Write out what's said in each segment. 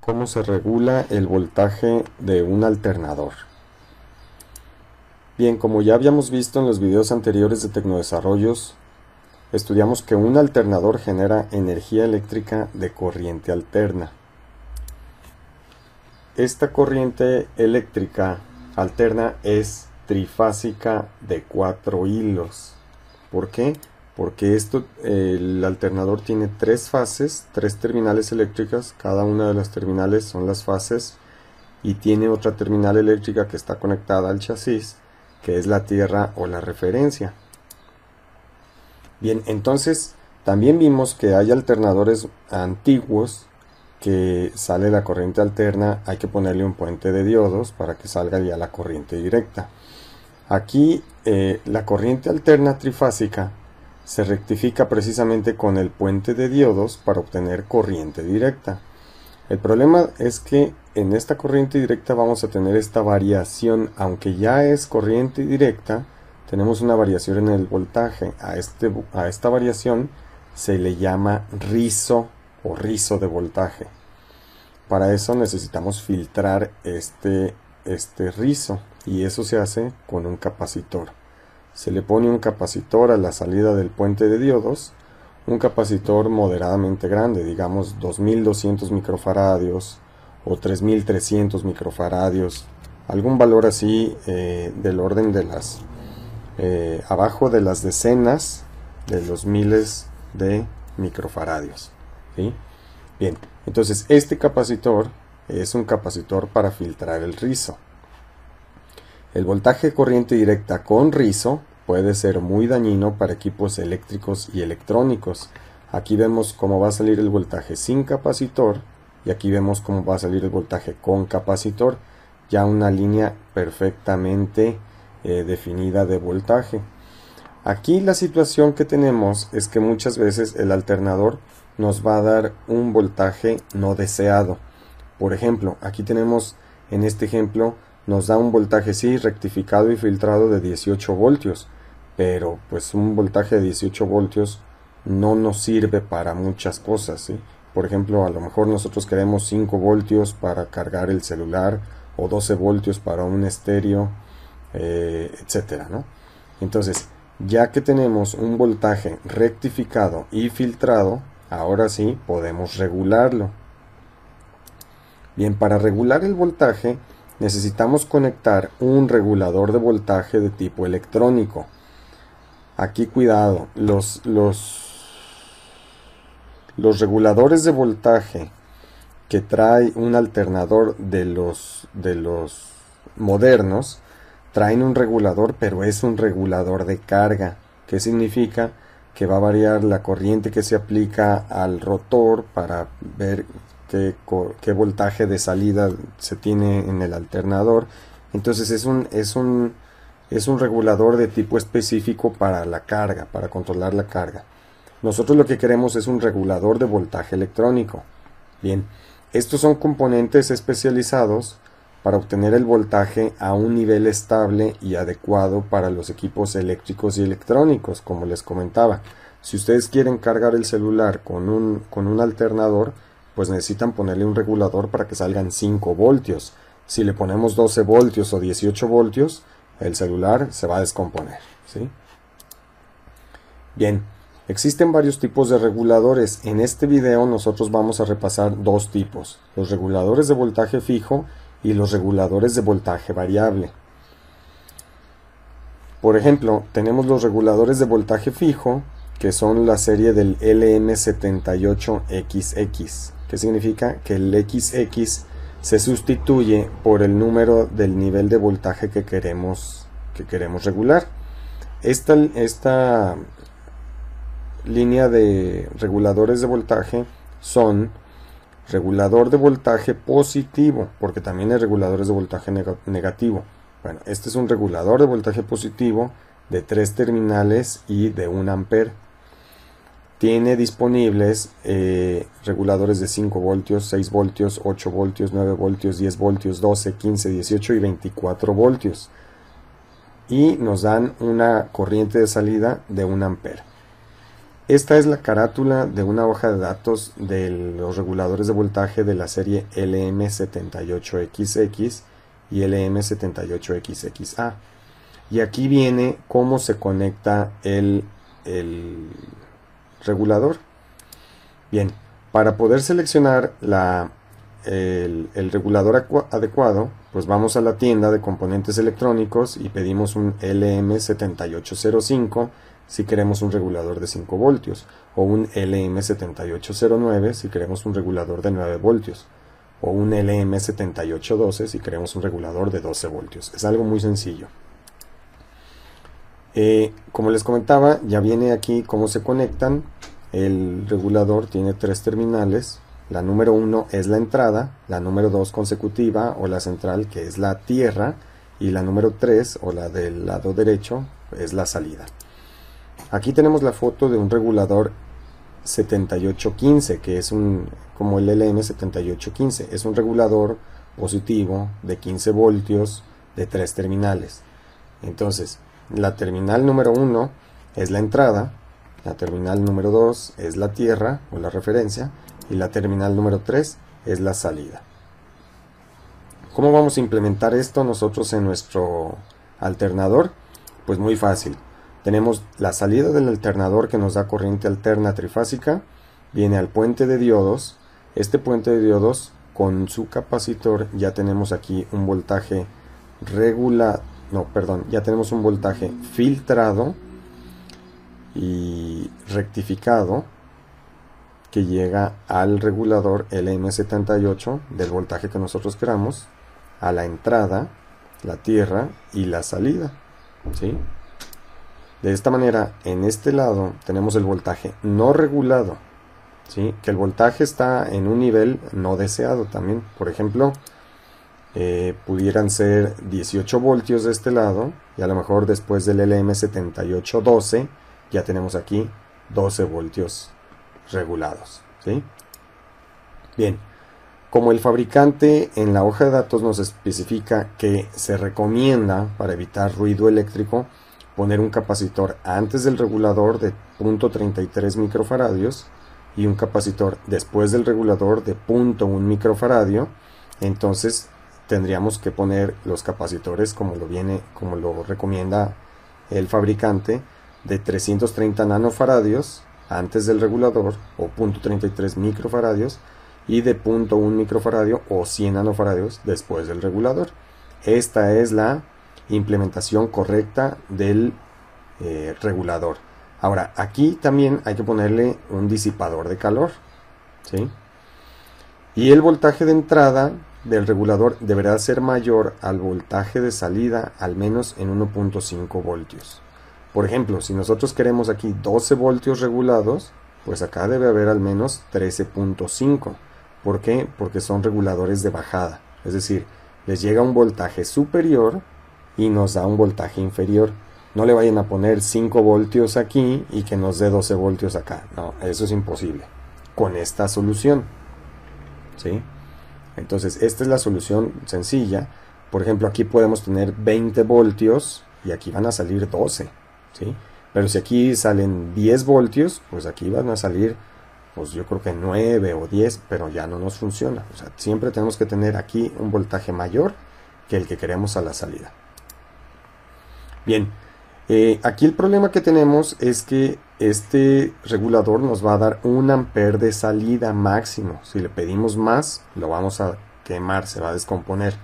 cómo se regula el voltaje de un alternador. Bien, como ya habíamos visto en los videos anteriores de Tecnodesarrollos, estudiamos que un alternador genera energía eléctrica de corriente alterna. Esta corriente eléctrica alterna es trifásica de 4 hilos. ¿Por qué? Porque el alternador tiene 3 fases, 3 terminales eléctricas. Cada una de las terminales son las fases y tiene otra terminal eléctrica que está conectada al chasis, que es la tierra o la referencia. Bien, entonces también vimos que hay alternadores antiguos que sale la corriente alterna, hay que ponerle un puente de diodos para que salga ya la corriente directa. Aquí la corriente alterna trifásica se rectifica precisamente con el puente de diodos para obtener corriente directa. El problema es que en esta corriente directa vamos a tener esta variación, aunque ya es corriente directa, tenemos una variación en el voltaje. A esta variación se le llama rizo o rizo de voltaje. Para eso necesitamos filtrar este rizo, y eso se hace con un capacitor. Se le pone un capacitor a la salida del puente de diodos, un capacitor moderadamente grande, digamos 2200 microfaradios o 3300 microfaradios, algún valor así del orden de las abajo de las decenas de los miles de microfaradios, ¿sí? Bien, entonces este capacitor es un capacitor para filtrar el rizo. El voltaje corriente directa con rizo puede ser muy dañino para equipos eléctricos y electrónicos. Aquí vemos cómo va a salir el voltaje sin capacitor y aquí vemos cómo va a salir el voltaje con capacitor. Ya una línea perfectamente definida de voltaje. Aquí la situación que tenemos es que muchas veces el alternador nos va a dar un voltaje no deseado. Por ejemplo, aquí tenemos en este ejemplo nos da un voltaje sí rectificado y filtrado de 18 voltios, pero pues un voltaje de 18 voltios no nos sirve para muchas cosas, ¿sí? Por ejemplo, a lo mejor nosotros queremos 5 voltios para cargar el celular o 12 voltios para un estéreo, etcétera, ¿no? Entonces, ya que tenemos un voltaje rectificado y filtrado, ahora sí podemos regularlo. Bien, para regular el voltaje necesitamos conectar un regulador de voltaje de tipo electrónico. Aquí cuidado, los reguladores de voltaje que trae un alternador de los modernos traen un regulador, pero es un regulador de carga. ¿Qué significa? Que va a variar la corriente que se aplica al rotor para ver qué voltaje de salida se tiene en el alternador. Entonces es un regulador de tipo específico para la carga, para controlar la carga. Nosotros lo que queremos es un regulador de voltaje electrónico. Bien, estos son componentes especializados para obtener el voltaje a un nivel estable y adecuado para los equipos eléctricos y electrónicos, como les comentaba. Si ustedes quieren cargar el celular con un alternador, pues necesitan ponerle un regulador para que salgan 5 voltios. Si le ponemos 12 voltios o 18 voltios, el celular se va a descomponer, ¿sí? Bien, existen varios tipos de reguladores. En este video nosotros vamos a repasar 2 tipos: los reguladores de voltaje fijo y los reguladores de voltaje variable. Por ejemplo, tenemos los reguladores de voltaje fijo, que son la serie del LM78XX. ¿Qué significa? Que el XX se sustituye por el número del nivel de voltaje que queremos regular. Esta línea de reguladores de voltaje son regulador de voltaje positivo, porque también hay reguladores de voltaje negativo. Bueno, este es un regulador de voltaje positivo de 3 terminales y de 1 amper. Tiene disponibles reguladores de 5 voltios, 6 voltios, 8 voltios, 9 voltios, 10 voltios, 12, 15, 18 y 24 voltios. Y nos dan una corriente de salida de 1 amper. Esta es la carátula de una hoja de datos de los reguladores de voltaje de la serie LM78XX y LM78XXA. Y aquí viene cómo se conecta el regulador. Bien, para poder seleccionar el regulador adecuado, pues vamos a la tienda de componentes electrónicos y pedimos un LM7805 si queremos un regulador de 5 voltios, o un LM7809 si queremos un regulador de 9 voltios, o un LM7812 si queremos un regulador de 12 voltios. Es algo muy sencillo. Como les comentaba, ya viene aquí cómo se conectan. El regulador tiene 3 terminales. La número 1 es la entrada, la número 2 consecutiva o la central, que es la tierra, y la número 3 o la del lado derecho es la salida. Aquí tenemos la foto de un regulador 7815, que es como el LM7815, es un regulador positivo de 15 voltios de 3 terminales. Entonces, la terminal número 1 es la entrada, la terminal número 2 es la tierra o la referencia, y la terminal número 3 es la salida. ¿Cómo vamos a implementar esto nosotros en nuestro alternador? Pues muy fácil. Tenemos la salida del alternador que nos da corriente alterna trifásica, viene al puente de diodos. Este puente de diodos con su capacitor ya tenemos aquí un voltaje ya tenemos un voltaje filtrado y rectificado que llega al regulador LM78 del voltaje que nosotros queramos, a la entrada, la tierra y la salida, ¿sí? De esta manera, en este lado tenemos el voltaje no regulado, ¿sí? Que el voltaje está en un nivel no deseado también. Por ejemplo, pudieran ser 18 voltios de este lado, y a lo mejor después del LM7812 ya tenemos aquí 12 voltios regulados, ¿sí? Bien, como el fabricante en la hoja de datos nos especifica que se recomienda, para evitar ruido eléctrico, poner un capacitor antes del regulador de 0.33 microfaradios y un capacitor después del regulador de 0.1 microfaradio, entonces tendríamos que poner los capacitores como lo recomienda el fabricante, de 330 nanofaradios antes del regulador o 0.33 microfaradios, y de 0.1 microfaradio o 100 nanofaradios después del regulador. Esta es la implementación correcta del regulador. Ahora, aquí también hay que ponerle un disipador de calor, ¿sí? Y el voltaje de entrada del regulador deberá ser mayor al voltaje de salida, al menos en 1.5 voltios. Por ejemplo, si nosotros queremos aquí 12 voltios regulados, pues acá debe haber al menos 13.5. ¿Por qué? Porque son reguladores de bajada. Es decir, les llega un voltaje superior y nos da un voltaje inferior. No le vayan a poner 5 voltios aquí y que nos dé 12 voltios acá. No, eso es imposible con esta solución, ¿sí? Entonces, esta es la solución sencilla. Por ejemplo, aquí podemos tener 20 voltios y aquí van a salir 12, ¿sí? Pero si aquí salen 10 voltios, pues aquí van a salir, pues yo creo que 9 o 10, pero ya no nos funciona. O sea, siempre tenemos que tener aquí un voltaje mayor que el que queremos a la salida. Bien, aquí el problema que tenemos es que este regulador nos va a dar 1 ampere de salida máximo. Si le pedimos más, lo vamos a quemar, se va a descomponer.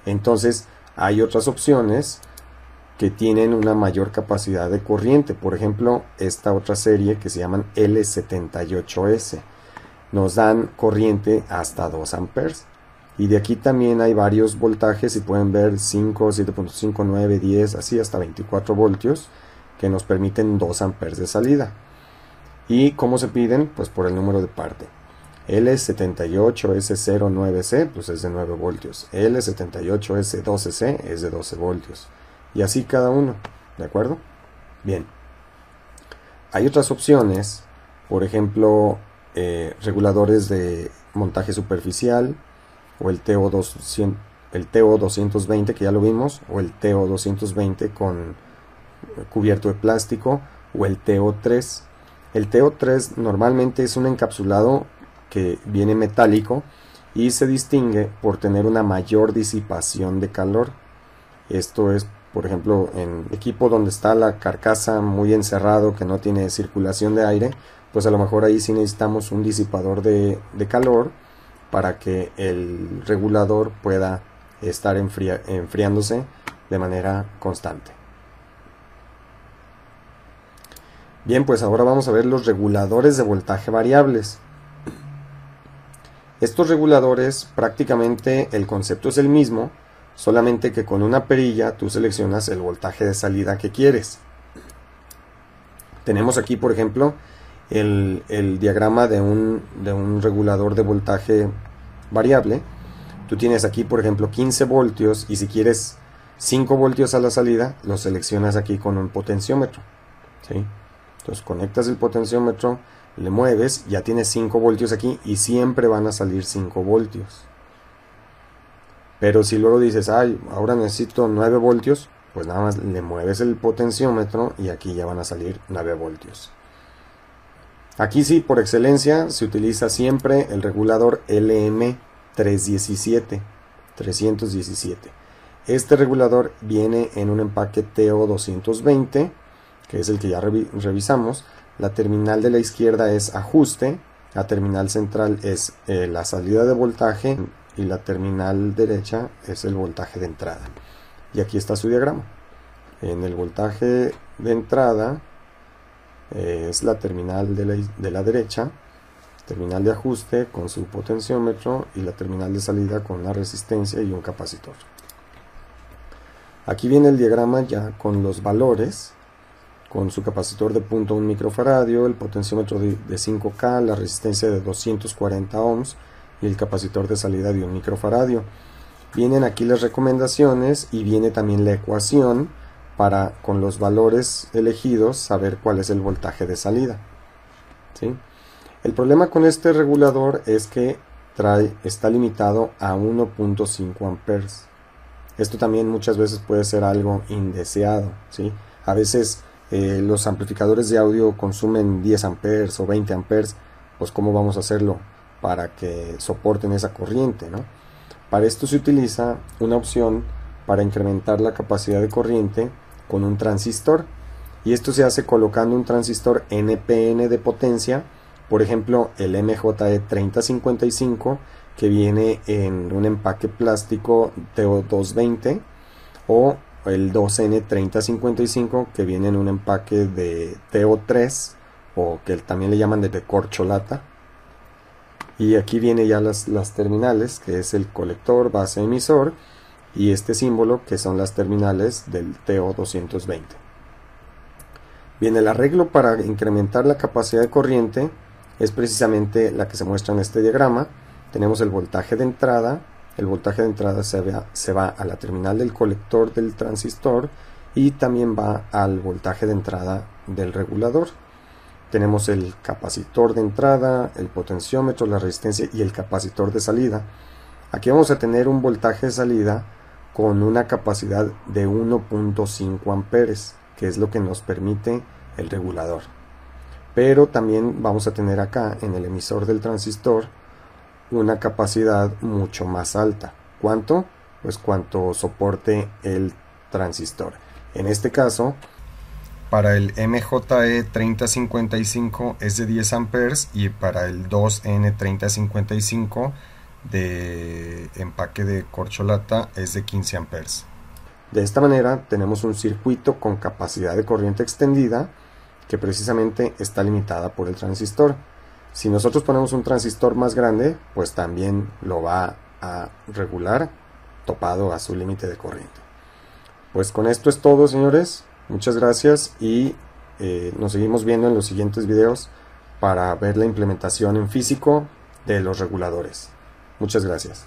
Entonces, hay otras opciones que tienen una mayor capacidad de corriente. Por ejemplo, esta otra serie que se llaman L78S. Nos dan corriente hasta 2 amperes. Y de aquí también hay varios voltajes, y pueden ver 5, 7.5, 9, 10, así hasta 24 voltios, que nos permiten 2 amperes de salida. ¿Y cómo se piden? Pues por el número de parte. L78S09C pues es de 9 voltios. L78S12C es de 12 voltios. Y así cada uno, ¿de acuerdo? Bien. Hay otras opciones, por ejemplo, reguladores de montaje superficial, o el TO220 que ya lo vimos, o el TO220 con cubierto de plástico, o el TO3. El TO3 normalmente es un encapsulado que viene metálico y se distingue por tener una mayor disipación de calor. Esto es, por ejemplo, en equipo donde está la carcasa muy encerrado, que no tiene circulación de aire, pues a lo mejor ahí sí necesitamos un disipador de calor para que el regulador pueda estar enfriándose de manera constante. Bien, pues ahora vamos a ver los reguladores de voltaje variables. Estos reguladores, prácticamente el concepto es el mismo, solamente que con una perilla tú seleccionas el voltaje de salida que quieres. Tenemos aquí, por ejemplo, el diagrama de un regulador de voltaje variable. Tú tienes aquí, por ejemplo, 15 voltios y si quieres 5 voltios a la salida, lo seleccionas aquí con un potenciómetro, ¿sí? Entonces conectas el potenciómetro, le mueves, ya tienes 5 voltios aquí y siempre van a salir 5 voltios. Pero si luego dices, ay, ahora necesito 9 voltios, pues nada más le mueves el potenciómetro y aquí ya van a salir 9 voltios. Aquí sí, por excelencia, se utiliza siempre el regulador LM317. Este regulador viene en un empaque TO220, que es el que ya revisamos. La terminal de la izquierda es ajuste, la terminal central es la salida de voltaje y la terminal derecha es el voltaje de entrada. Y aquí está su diagrama. En el voltaje de entrada es la terminal de la derecha, terminal de ajuste con su potenciómetro y la terminal de salida con una resistencia y un capacitor. Aquí viene el diagrama ya con los valores, con su capacitor de 0.1 microfaradio, el potenciómetro de 5K, la resistencia de 240 ohms y el capacitor de salida de 1 microfaradio. Vienen aquí las recomendaciones y viene también la ecuación para, con los valores elegidos, saber cuál es el voltaje de salida, ¿sí? El problema con este regulador es que está limitado a 1.5 amperes. Esto también muchas veces puede ser algo indeseado, ¿sí? A veces los amplificadores de audio consumen 10 amperes o 20 amperes, pues ¿cómo vamos a hacerlo para que soporten esa corriente, ¿no? Para esto se utiliza una opción para incrementar la capacidad de corriente con un transistor, y esto se hace colocando un transistor NPN de potencia, por ejemplo el MJE3055 que viene en un empaque plástico TO220 o el 2N3055 que viene en un empaque de TO3 o que también le llaman de corcholata. Y aquí viene ya las terminales, que es el colector, base, emisor, y este símbolo que son las terminales del TO220. Bien, el arreglo para incrementar la capacidad de corriente es precisamente la que se muestra en este diagrama. Tenemos el voltaje de entrada. El voltaje de entrada se va a la terminal del colector del transistor y también va al voltaje de entrada del regulador. Tenemos el capacitor de entrada, el potenciómetro, la resistencia y el capacitor de salida. Aquí vamos a tener un voltaje de salida con una capacidad de 1.5 amperes, que es lo que nos permite el regulador. Pero también vamos a tener acá en el emisor del transistor una capacidad mucho más alta. ¿Cuánto? Pues cuanto soporte el transistor. En este caso, para el MJE3055 es de 10 amperes y para el 2N3055 de empaque de corcholata es de 15 amperes. De esta manera tenemos un circuito con capacidad de corriente extendida que precisamente está limitada por el transistor. Si nosotros ponemos un transistor más grande, pues también lo va a regular topado a su límite de corriente. Pues con esto es todo, señores. Muchas gracias y nos seguimos viendo en los siguientes videos para ver la implementación en físico de los reguladores. Muchas gracias.